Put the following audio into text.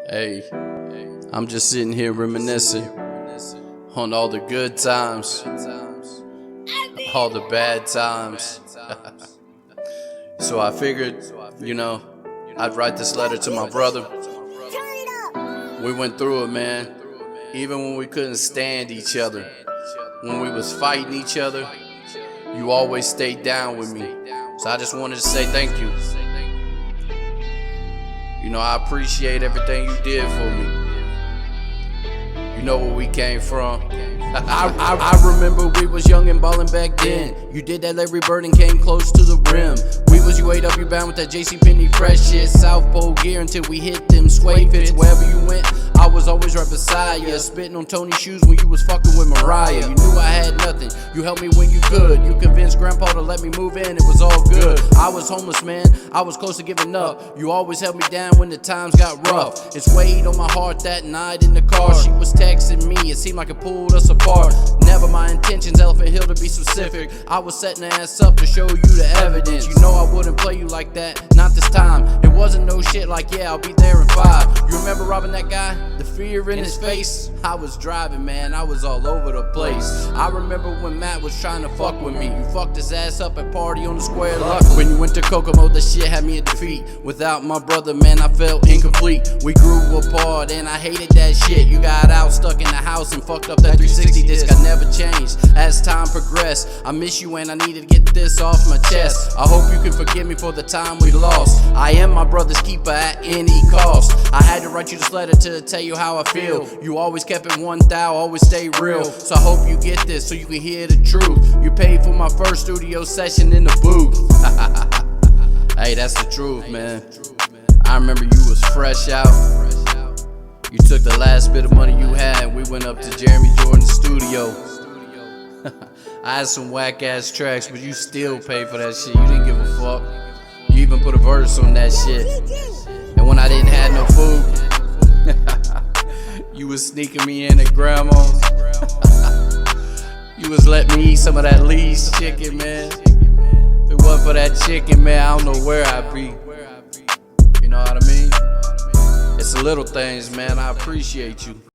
Hey, I'm just sitting here reminiscing on all the good times, all the bad times. So I figured, I'd write this letter to my brother. We went through it, man. Even when we couldn't stand each other, when we was fighting each other, you always stayed down with me. So I just wanted to say thank you. I appreciate everything you did for me. You know where we came from. I remember we was young and ballin' back then. You did that Larry Bird and came close to the rim. We was UAW bound with that JCPenney fresh shit, South Pole gear until we hit them sway fits. Wherever you went, I was always right beside ya, spitting on Tony's shoes when you was fucking with Mariah. You knew I had nothing, you helped me when you could. You convinced Grandpa to let me move in, it was all good. I was homeless, man, I was close to giving up. You always held me down when the times got rough. It's weighed on my heart that night in the car. She was texting me, it seemed like it pulled us apart. Never my intentions, Elephant Hill to be specific. I was setting the ass up to show you the evidence. You know I wouldn't play you like that, not this time. It wasn't no shit like, yeah, I'll be there in 5. You remember robbing that guy? The fear in his face. I was driving, man, I was all over the place. I remember when Matt was trying to fuck with me. You fucked his ass up at party on the square, luckily. When you went to Kokomo, the shit had me at defeat. Without my brother, man, I felt incomplete. We grew apart and I hated that shit. You got out, stuck in the house and fucked up that 360 disc. I never changed as time progressed. I miss you and I need to get this off my chest. I hope you can forgive me for the time we lost. I am my brother's keeper at any cost. I had to write you this letter to tell you how I feel. You always kept it 1,000, always stay real. So I hope you get this so you can hear the truth. You paid for my first studio session in the booth. Hey, that's the truth, man. I remember you was fresh out. You took the last bit of money you had and we went up to Jeremy Jordan's studio. I had some whack ass tracks, but you still paid for that shit. You didn't give a fuck. You even put a verse on that shit. And when I didn't have no food, you was sneaking me in at grandma's. You was letting me eat some of that Lee's chicken, man. If it wasn't for that chicken, man, I don't know where I'd be. You know what I mean? It's the little things, man. I appreciate you.